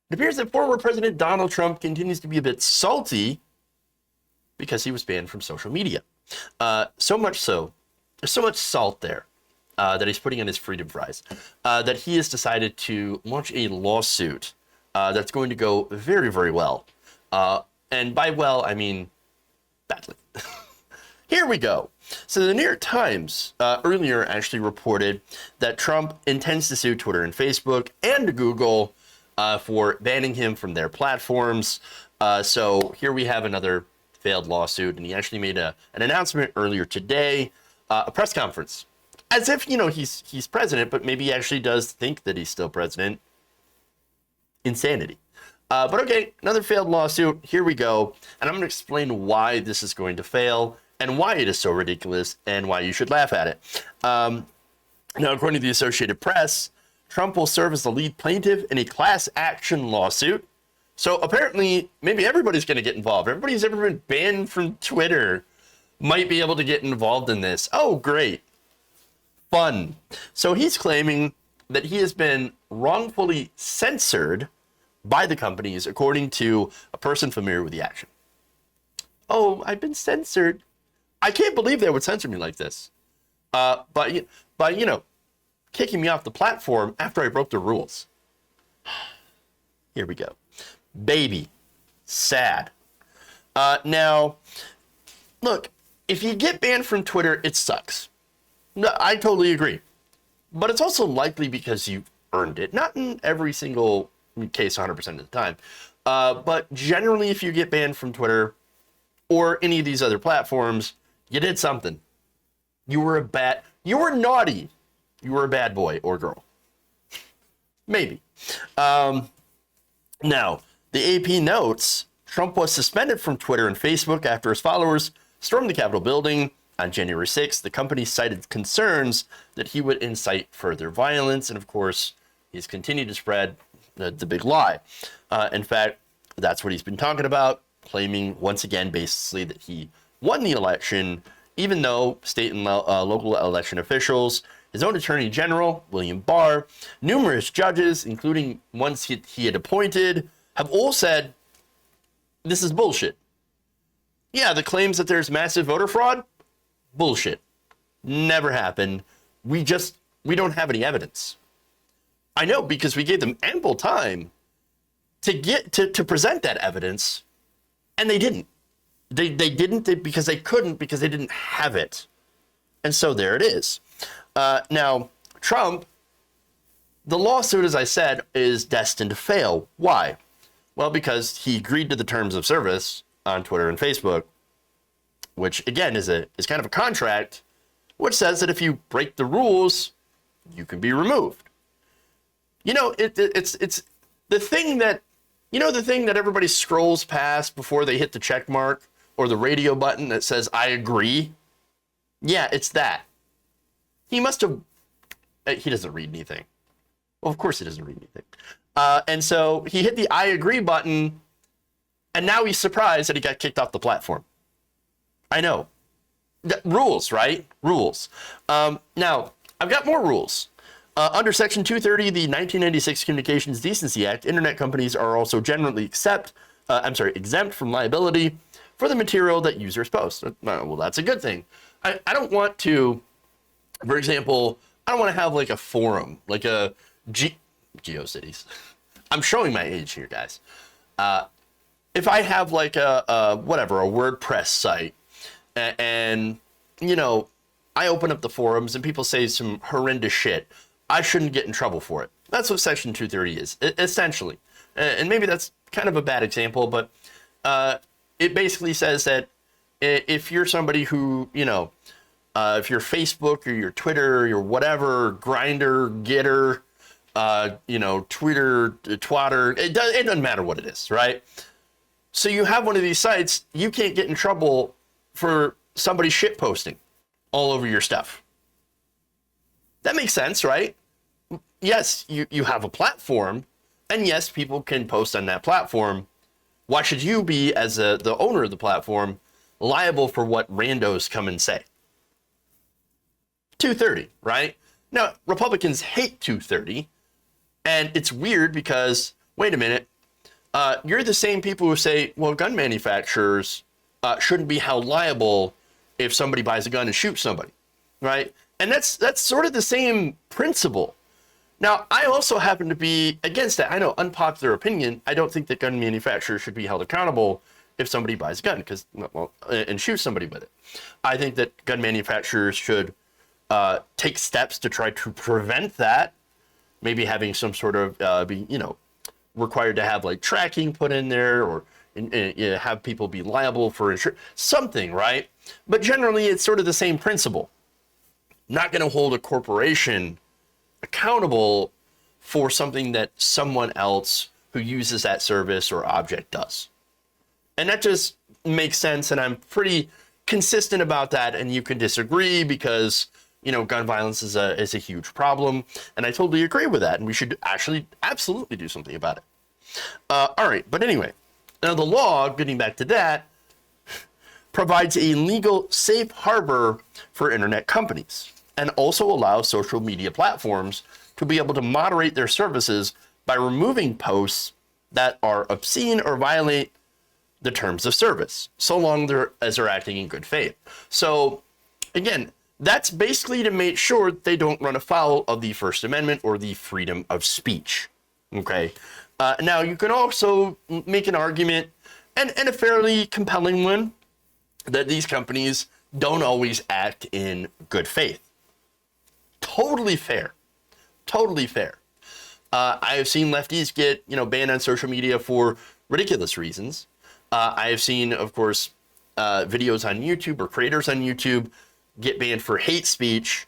It appears that former President Donald Trump continues to be a bit salty because he was banned from social media. So much so, there's so much salt there that he's putting on his freedom fries that he has decided to launch a lawsuit that's going to go very, very well. And by well, I mean badly. Here we go. So the New York Times earlier actually reported that Trump intends to sue Twitter and Facebook and Google for banning him from their platforms. So here we have another failed lawsuit, and he actually made an announcement earlier today, a press conference, as if, you know, he's president, but maybe he actually does think that he's still president. Insanity. But okay, another failed lawsuit. Here we go. And I'm going to explain why this is going to fail and why it is so ridiculous and why you should laugh at it. Now, according to the Associated Press, Trump will serve as the lead plaintiff in a class action lawsuit. So apparently, maybe everybody's going to get involved. Everybody who's ever been banned from Twitter might be able to get involved in this. Oh, great. Fun. So he's claiming that he has been wrongfully censored by the companies, according to a person familiar with the action. Oh, I've been censored. I can't believe they would censor me like this. But you know, kicking me off the platform after I broke the rules. Here we go. Baby. Sad. Now, look, if you get banned from Twitter, it sucks. No, I totally agree. But it's also likely because you've earned it. Not in every single case 100% of the time. But generally, if you get banned from Twitter or any of these other platforms, you did something. You were naughty. You were a bad boy or girl. Maybe. Now, the AP notes Trump was suspended from Twitter and Facebook after his followers stormed the Capitol building on January 6th. The company cited concerns that he would incite further violence. And of course, he's continued to spread the big lie. In fact, that's what he's been talking about, claiming once again, basically, that he won the election, even though state and local election officials, his own attorney general, William Barr, numerous judges, including ones he had appointed, have all said, this is bullshit. Yeah, the claims that there's massive voter fraud, bullshit. Never happened. We don't have any evidence. I know, because we gave them ample time to get to present that evidence, and they didn't. They didn't because they couldn't, because they didn't have it. And so there it is. Now, Trump, the lawsuit, as I said, is destined to fail. Why? Well, because he agreed to the terms of service on Twitter and Facebook, which again is kind of a contract, which says that if you break the rules, you can be removed. You know, it's the thing that, you know, the thing that everybody scrolls past before they hit the check mark or the radio button that says, I agree. Yeah, it's that. He must have, he doesn't read anything. Well, of course he doesn't read anything. And so he hit the I agree button, and now he's surprised that he got kicked off the platform. I know. Rules, right? Rules. Now, I've got more rules. Under Section 230 of the 1996 Communications Decency Act, internet companies are also generally exempt from liability for the material that users post. Well, that's a good thing. I don't want to, for example, I don't want to have like a forum, like a GeoCities. I'm showing my age here, guys. If I have like a WordPress site, and you know, I open up the forums and people say some horrendous shit, I shouldn't get in trouble for it. That's what Section 230 is, essentially. And maybe that's kind of a bad example, but it basically says that if you're somebody who, you know, if you're Facebook or your Twitter or your whatever, Grindr, Getter, you know, Twitter, Twatter, it doesn't matter what it is, right? So you have one of these sites, you can't get in trouble for somebody shit posting all over your stuff. That makes sense, right? Yes, you have a platform, and yes, people can post on that platform. Why should you be, as the owner of the platform, liable for what randos come and say? 230, right? Now, Republicans hate 230, and it's weird because, wait a minute, You're the same people who say, well, gun manufacturers shouldn't be held liable if somebody buys a gun and shoots somebody, right? And that's sort of the same principle. Now, I also happen to be against that. I know, unpopular opinion. I don't think that gun manufacturers should be held accountable if somebody buys a gun and shoots somebody with it. I think that gun manufacturers should take steps to try to prevent that. Maybe having some sort of required to have like tracking put in there, or have people be liable for insurance, something, right? But generally, it's sort of the same principle. Not going to hold a corporation accountable for something that someone else who uses that service or object does. And that just makes sense, and I'm pretty consistent about that, and you can disagree because, gun violence is a huge problem, and I totally agree with that, and we should actually absolutely do something about it. All right, but anyway, now the law, getting back to that, provides a legal safe harbor for internet companies, and also allows social media platforms to be able to moderate their services by removing posts that are obscene or violate the terms of service, so long as they're acting in good faith. So, again, that's basically to make sure they don't run afoul of the First Amendment or the freedom of speech. Okay. Now, you can also make an argument, and a fairly compelling one, that these companies don't always act in good faith. Totally fair. Totally fair. I have seen lefties get, banned on social media for ridiculous reasons. I have seen, of course, videos on YouTube or creators on YouTube get banned for hate speech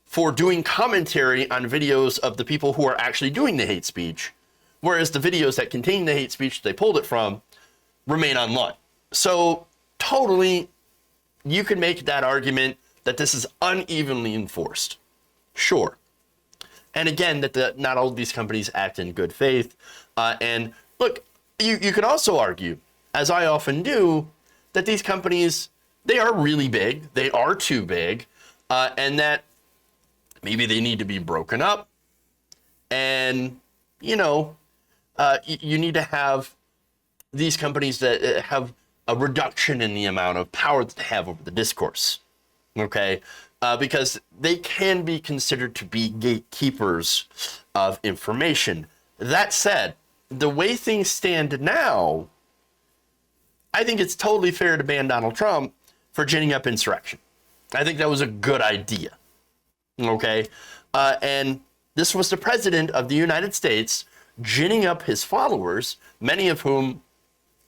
for doing commentary on videos of the people who are actually doing the hate speech, whereas the videos that contain the hate speech they pulled it from remain online. So totally, you can make that argument that this is unevenly enforced. Sure. And again, that not all of these companies act in good faith. And look, you could also argue, as I often do, that these companies, they are really big. They are too big. And that maybe they need to be broken up. And, you need to have these companies that have a reduction in the amount of power that they have over the discourse. Okay? Because they can be considered to be gatekeepers of information. That said, the way things stand now, I think it's totally fair to ban Donald Trump for ginning up insurrection. I think that was a good idea. Okay? And this was the president of the United States ginning up his followers, many of whom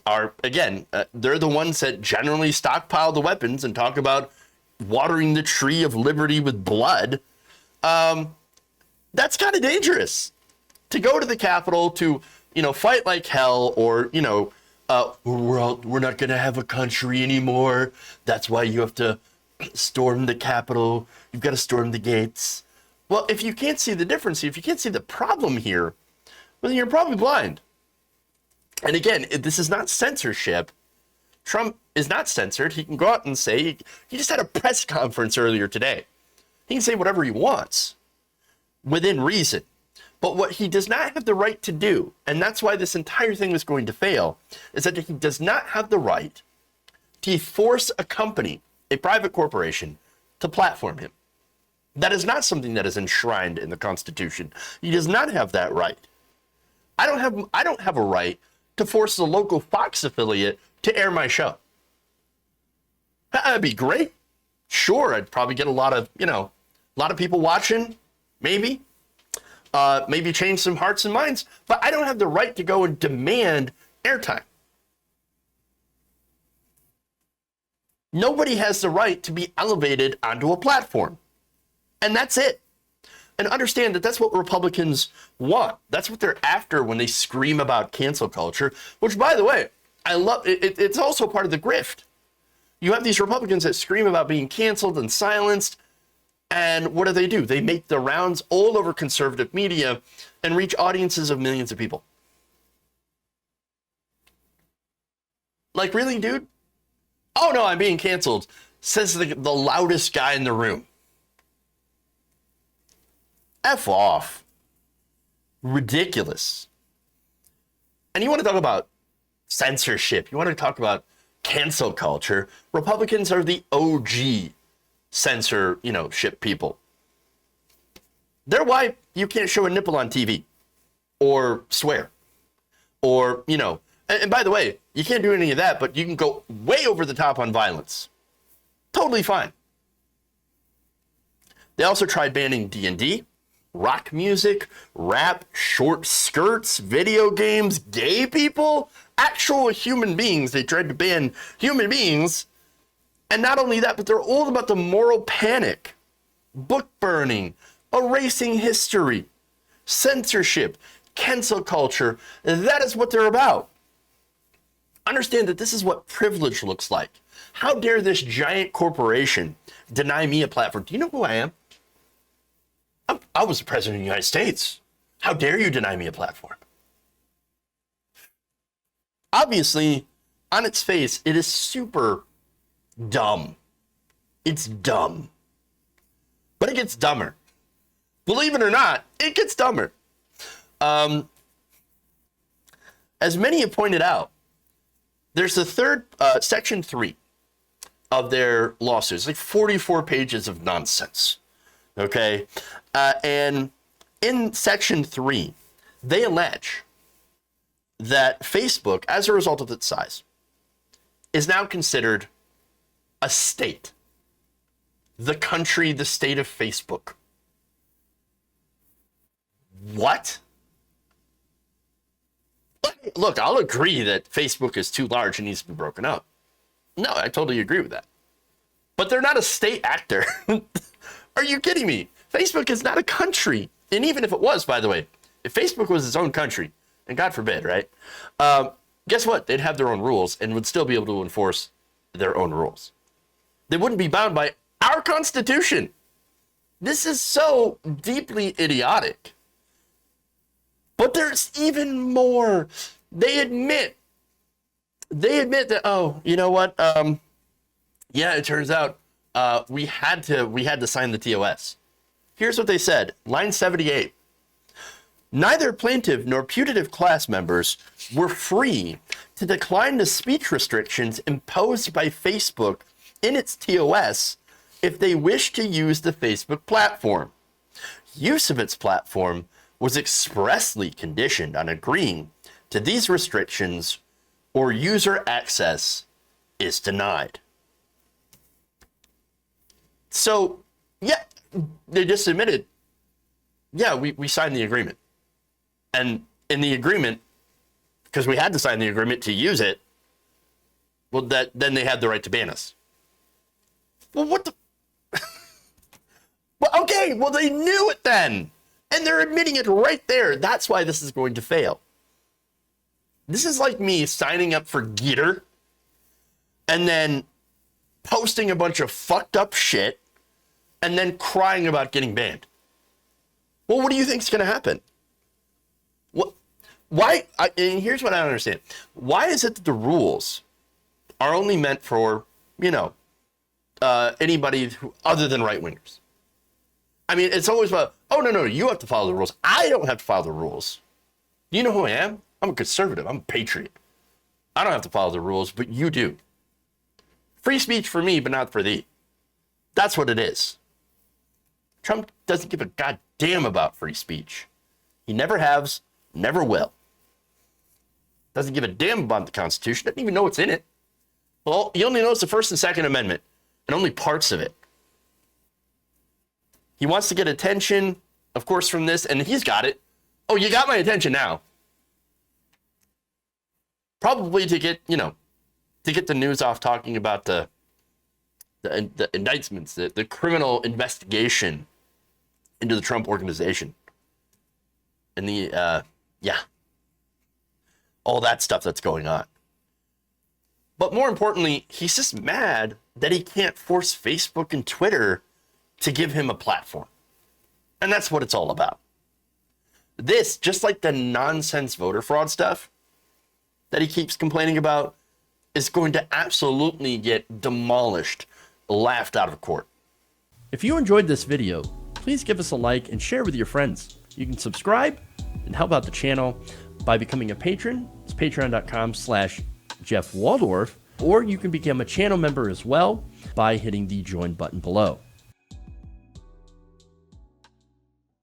are, again, they're the ones that generally stockpile the weapons and talk about watering the tree of liberty with blood. That's kind of dangerous. To go to the Capitol to, fight like hell, or, we're not going to have a country anymore. That's why you have to storm the Capitol. You've got to storm the gates. Well, if you can't see the difference, if you can't see the problem here, well, then you're probably blind. And again, this is not censorship. Trump is not censored. He can go out and say, he just had a press conference earlier today. He can say whatever he wants within reason. But what he does not have the right to do, and that's why this entire thing is going to fail, is that he does not have the right to force a company, a private corporation, to platform him. That is not something that is enshrined in the Constitution. He does not have that right. I don't have a right to force the local Fox affiliate to air my show. That'd be great. Sure, I'd probably get a lot of people watching, maybe. Maybe change some hearts and minds, but I don't have the right to go and demand airtime. Nobody has the right to be elevated onto a platform. And that's it. And understand that that's what Republicans want. That's what they're after when they scream about cancel culture, which, by the way, I love. It's also part of the grift. You have these Republicans that scream about being canceled and silenced, and what do? They make the rounds all over conservative media and reach audiences of millions of people. Like, really, dude? Oh, no, I'm being canceled, says the loudest guy in the room. F off. Ridiculous. And you want to talk about censorship, you want to talk about cancel culture, Republicans are the OG censorship people. They're why you can't show a nipple on TV or swear or, and by the way, you can't do any of that, but you can go way over the top on violence. Totally fine. They also tried banning D&D, rock music, rap, short skirts, video games, gay people, actual human beings. They tried to ban human beings. And not only that, but they're all about the moral panic, book burning, erasing history, censorship, cancel culture. That is what they're about. Understand that this is what privilege looks like. How dare this giant corporation deny me a platform? Do you know who I am? I was the president of the United States. How dare you deny me a platform? Obviously, on its face, it is super dumb. It's dumb. But it gets dumber. Believe it or not, it gets dumber. As many have pointed out, there's the third, section 3 of their lawsuit. It's like 44 pages of nonsense. Okay? And in section 3, they allege that Facebook, as a result of its size, is now considered a state. The country, the state of Facebook. What? Look, I'll agree that Facebook is too large and needs to be broken up. No, I totally agree with that. But they're not a state actor. Are you kidding me? Facebook is not a country. And even if it was, by the way, if Facebook was its own country, and God forbid, right? Guess what? They'd have their own rules and would still be able to enforce their own rules. They wouldn't be bound by our Constitution. This is so deeply idiotic. But there's even more. They admit that, oh, you know what? Yeah, it turns out we had to sign the TOS. Here's what they said, line 78. Neither plaintiff nor putative class members were free to decline the speech restrictions imposed by Facebook in its TOS if they wished to use the Facebook platform. Use of its platform was expressly conditioned on agreeing to these restrictions or user access is denied. So, yeah, they just admitted, yeah, we signed the agreement. And in the agreement, because we had to sign the agreement to use it, well, then they had the right to ban us. Well, what the? Well, okay, well, they knew it then. And they're admitting it right there. That's why this is going to fail. This is like me signing up for Getter and then posting a bunch of fucked up shit and then crying about getting banned. Well, what do you think is going to happen? What? Why? And here's what I don't understand. Why is it that the rules are only meant for, anybody other than right-wingers? I mean, it's always about, oh, no, you have to follow the rules. I don't have to follow the rules. You know who I am? I'm a conservative. I'm a patriot. I don't have to follow the rules, but you do. Free speech for me, but not for thee. That's what it is. Trump doesn't give a goddamn about free speech. He never has, never will. Doesn't give a damn about the Constitution. Doesn't even know what's in it. Well, he only knows the First and Second Amendment and only parts of it. He wants to get attention, of course, from this, and he's got it. Oh, you got my attention now. Probably to get the news off talking about the indictments, the criminal investigation into the Trump organization. And all that stuff that's going on. But more importantly, he's just mad that he can't force Facebook and Twitter to give him a platform. And that's what it's all about. This, just like the nonsense voter fraud stuff that he keeps complaining about, is going to absolutely get demolished, laughed out of court. If you enjoyed this video, please give us a like and share with your friends. You can subscribe and help out the channel by becoming a patron, patreon.com/Jeff Waldorf, or you can become a channel member as well by hitting the join button below.